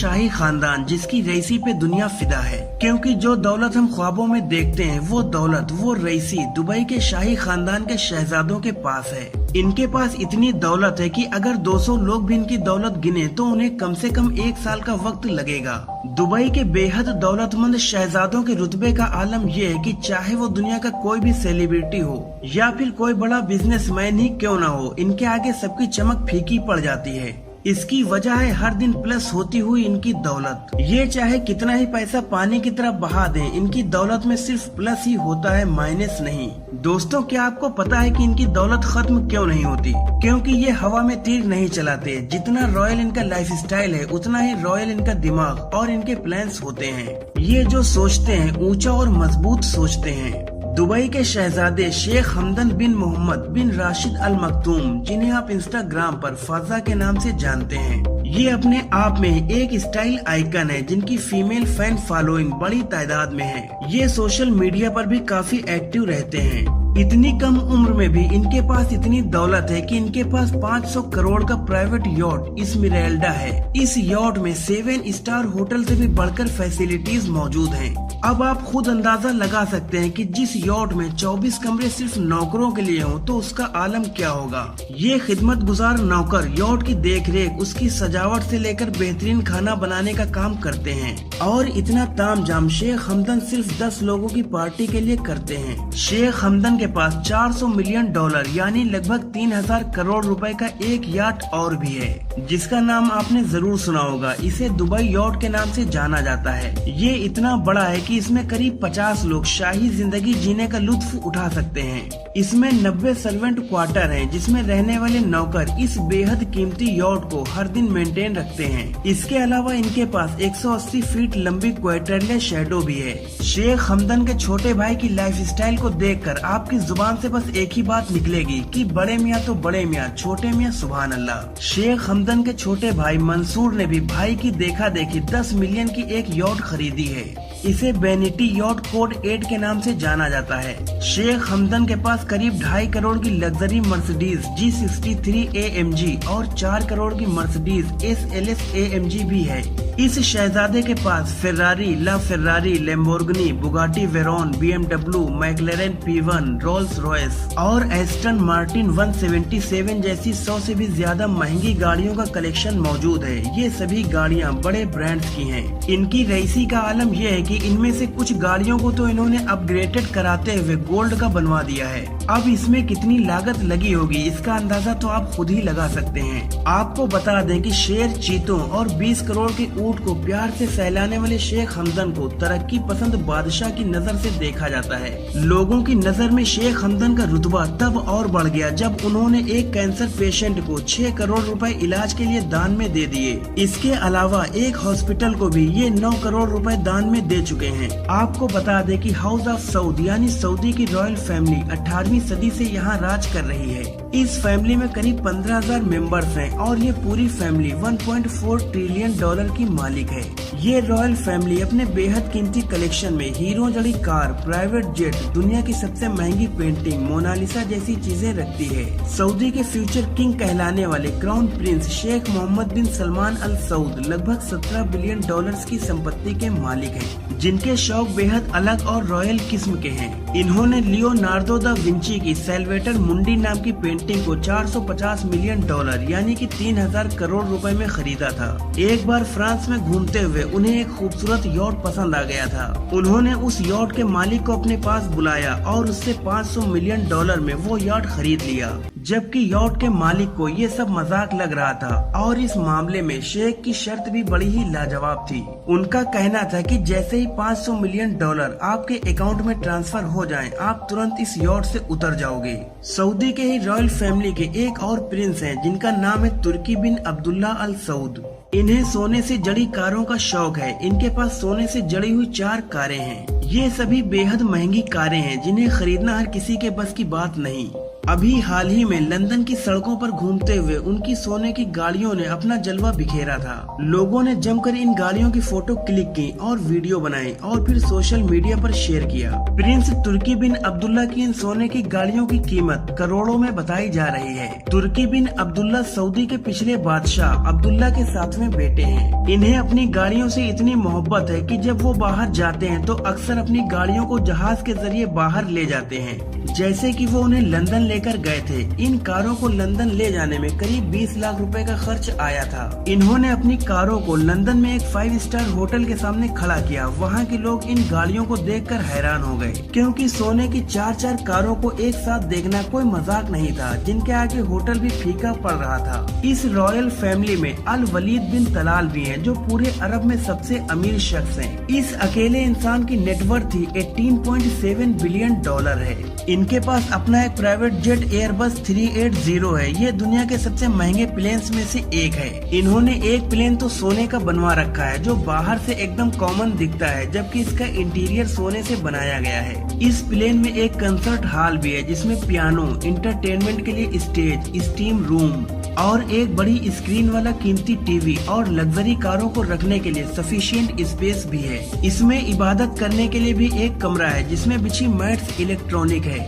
शाही खानदान जिसकी रईसी पे दुनिया फिदा है, क्योंकि जो दौलत हम ख्वाबों में देखते हैं वो दौलत, वो रईसी दुबई के शाही खानदान के शहजादों के पास है। इनके पास इतनी दौलत है कि अगर 200 लोग भी इनकी दौलत गिने तो उन्हें कम से कम 1 साल का वक्त लगेगा। दुबई के बेहद दौलतमंद शहजादों के रुतबे का आलम यह है कि चाहे वो दुनिया का कोई भी सेलिब्रिटी हो या फिर कोई बड़ा बिजनेसमैन ही क्यों न हो, इनके आगे सबकी चमक फीकी पड़ जाती है। इसकी वजह है हर दिन प्लस होती हुई इनकी दौलत। ये चाहे कितना ही पैसा पानी की तरफ बहा दें, इनकी दौलत में सिर्फ प्लस ही होता है, माइनस नहीं। दोस्तों, क्या आपको पता है कि इनकी दौलत खत्म क्यों नहीं होती? क्योंकि ये हवा में तीर नहीं चलाते। जितना रॉयल इनका लाइफस्टाइल है उतना ही रॉयल इनका दिमाग और इनके प्लान्स होते हैं। ये जो सोचते हैं ऊंचा और मजबूत सोचते हैं। दुबई के शहजादे शेख हमदन बिन मोहम्मद बिन राशिद अल मखदूम, जिन्हें आप इंस्टाग्राम पर फाजा के नाम से जानते हैं, ये अपने आप में एक स्टाइल आइकन है जिनकी फीमेल फैन फॉलोइंग बड़ी तादाद में है। ये सोशल मीडिया पर भी काफी एक्टिव रहते हैं। इतनी कम उम्र में भी इनके पास इतनी दौलत है कि इनके पास 500 करोड़ का प्राइवेट यॉट इस्मेराल्डा है। इस यॉट में 7 स्टार होटल से भी बढ़कर फैसिलिटीज मौजूद हैं। अब आप खुद अंदाजा लगा सकते हैं कि जिस यॉट में 24 कमरे सिर्फ नौकरों के लिए हों तो उसका आलम क्या होगा। ये खिदमत गुजार नौकर यॉट की देखरेख, उसकी सजावट से लेकर बेहतरीन खाना बनाने का काम करते हैं। और इतना तामझाम शेख हमदन सिर्फ 10 लोगों की पार्टी के लिए करते हैं। शेख हमदन के पास 400 मिलियन डॉलर यानी लगभग 3000 करोड़ रुपए का एक याट और भी है, जिसका नाम आपने जरूर सुना होगा। इसे दुबई यॉट के नाम से जाना जाता है। ये इतना बड़ा है कि इसमें करीब 50 लोग शाही जिंदगी जीने का लुत्फ उठा सकते हैं। इसमें 90 सर्वेंट क्वार्टर हैं, जिसमें रहने वाले नौकर इस बेहद कीमती यॉट को हर दिन मेंटेन रखते हैं। इसके अलावा इनके पास 180 फीट लंबी क्वार्टरले शैडो भी है। शेख हमदन के छोटे भाई की लाइफस्टाइल को देखकर आपकी जुबान से बस एक ही बात निकलेगी कि बड़े मियाँ तो बड़े मियाँ, छोटे मियाँ सुभान अल्लाह। शेख हमदन के छोटे भाई मंसूर ने भी भाई की देखा देखी 10 मिलियन की एक यॉट खरीदी है। इसे बेनिटी यॉट कोड 8 के नाम से जाना जाता है। शेख हमदन के पास करीब 2.5 करोड़ की लग्जरी मर्सिडीज G63 AMG और 4 करोड़ की मर्सिडीज SLS AMG भी है। इस शहजादे के पास Ferrari, La Ferrari, Lamborghini, Bugatti Veyron, BMW, McLaren P1, Rolls Royce और एस्टन मार्टिन 177 जैसी 100 से भी ज्यादा महंगी गाड़ियों का कलेक्शन मौजूद है। ये सभी गाड़ियां बड़े ब्रांड्स की हैं। इनकी रईसी का आलम यह है कि इनमें से कुछ गाड़ियों को तो इन्होंने अपग्रेडेड कराते हुए गोल्ड का बनवा दिया है। अब इसमें कितनी लागत लगी होगी इसका अंदाजा तो आप खुद ही लगा सकते हैं। आपको बता दें कि शेर, चीतों और 20 करोड़ के ऊंट को प्यार से सहलाने वाले शेख हमदन को तरक्की पसंद बादशाह की नजर से देखा जाता है। लोगों की नजर में शेख हमदन का रुतबा तब और बढ़ गया जब उन्होंने एक कैंसर पेशेंट को 6 करोड़ रुपए इलाज के लिए दान में दे दिए। इसके अलावा एक हॉस्पिटल को भी ये 9 करोड़ रुपए दान में दे चुके हैं। आपको बता दें कि हाउस ऑफ सऊद यानी सऊदी की रॉयल फैमिली 18वीं सदी से यहाँ राज कर रही है। इस फैमिली में करीब 15,000 मेंबर्स हैं और ये पूरी फैमिली 1.4 ट्रिलियन डॉलर की मालिक है। ये रॉयल फैमिली अपने बेहद कीमती कलेक्शन में हीरो जड़ी कार, प्राइवेट जेट, दुनिया की सबसे महंगी पेंटिंग, मोनालिसा जैसी चीजें रखती है। सऊदी के फ्यूचर किंग कहलाने वाले क्राउन प्रिंस शेख मोहम्मद बिन सलमान अल सऊद लगभग 17 बिलियन डॉलर्स की संपत्ति के मालिक हैं, जिनके शौक बेहद अलग और रॉयल किस्म के हैं। इन्होंने लियोनार्डो दा विंची की सेल्वेटर मुंडी नाम की पेंटिंग को 450 मिलियन डॉलर यानी कि 3000 करोड़ रुपए में खरीदा था। एक बार फ्रांस में घूमते हुए उन्हें एक खूबसूरत यॉट पसंद आ गया था। उन्होंने उस यॉट के मालिक को अपने पास बुलाया और उससे 500 मिलियन डॉलर में वो यॉट खरीद लिया, जबकि यॉट के मालिक को ये सब मजाक लग रहा था। और इस मामले में शेख की शर्त भी बड़ी ही लाजवाब थी। उनका कहना था कि जैसे ही 500 मिलियन डॉलर आपके अकाउंट में ट्रांसफर हो जाएं, आप तुरंत इस यॉट से उतर जाओगे। सऊदी के ही रॉयल फैमिली के एक और प्रिंस हैं जिनका नाम है तुर्की बिन अब्दुल्ला अल सऊद। इन्हें सोने से जड़ी कारों का शौक है। इनके पास सोने से जड़ी हुई 4 कारें हैं। ये सभी बेहद महंगी कारें हैं जिन्हें खरीदना हर किसी के बस की बात नहीं। अभी हाल ही में लंदन की सड़कों पर घूमते हुए उनकी सोने की गाड़ियों ने अपना जलवा बिखेरा था। लोगों ने जमकर इन गाड़ियों की फोटो क्लिक की और वीडियो बनाई और फिर सोशल मीडिया पर शेयर किया। प्रिंस तुर्की बिन अब्दुल्ला की इन सोने की गाड़ियों की कीमत करोड़ों में बताई जा रही है। तुर्की बिन अब्दुल्ला सऊदी के पिछले बादशाह अब्दुल्ला के 7वें बेटे हैं। इन्हें अपनी गाड़ियों से इतनी मोहब्बत है कि जब वो बाहर जाते हैं तो अक्सर अपनी गाड़ियों को जहाज के जरिए बाहर ले जाते हैं, जैसे कि वो उन्हें लंदन लेकर गए थे। इन कारों को लंदन ले जाने में करीब 20 लाख रुपए का खर्च आया था। इन्होंने अपनी कारों को लंदन में एक 5 स्टार होटल के सामने खड़ा किया। वहाँ के लोग इन गाड़ियों को देखकर हैरान हो गए, क्योंकि सोने की 4-4 कारों को एक साथ देखना कोई मजाक नहीं था, जिनके आगे होटल भी फीका पड़ रहा था। इस रॉयल फैमिली में अल वलीद बिन तलाल भी हैं, जो पूरे अरब में सबसे अमीर शख्स हैं। इस अकेले इंसान की नेटवर्थ ही 18.7 बिलियन डॉलर है। इनके पास अपना एक प्राइवेट जेट एयरबस 380 है। ये दुनिया के सबसे महंगे प्लेन्स में से एक है। इन्होंने एक प्लेन तो सोने का बनवा रखा है, जो बाहर से एकदम कॉमन दिखता है, जबकि इसका इंटीरियर सोने से बनाया गया है। इस प्लेन में एक कंसर्ट हॉल भी है, जिसमें पियानो, इंटरटेनमेंट के लिए स्टेज, स्टीम रूम और एक बड़ी स्क्रीन वाला कीमती टीवी और लग्जरी कारों को रखने के लिए सफिशिएंट स्पेस भी है। इसमें इबादत करने के लिए भी एक कमरा है, जिसमें बिछी मैट्स इलेक्ट्रॉनिक है,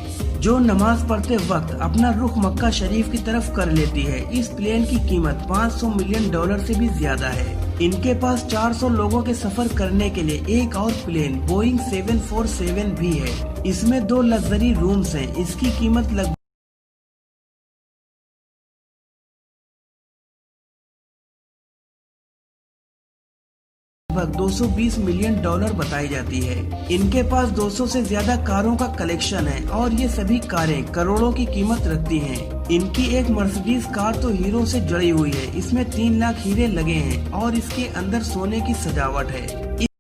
जो नमाज पढ़ते वक्त अपना रुख मक्का शरीफ की तरफ कर लेती है। इस प्लेन की कीमत 500 मिलियन डॉलर से भी ज्यादा है। इनके पास 400 लोगों के सफर करने के लिए एक और प्लेन बोइंग 747 भी है। इसमें 2 लग्जरी रूम्स हैं। इसकी कीमत लगभग 220 मिलियन डॉलर बताई जाती है। इनके पास 200 से ज्यादा कारों का कलेक्शन है और ये सभी कारें करोड़ों की कीमत रखती हैं। इनकी एक मर्सिडीज कार तो हीरो से जुड़ी हुई है। इसमें 3 लाख हीरे लगे हैं और इसके अंदर सोने की सजावट है।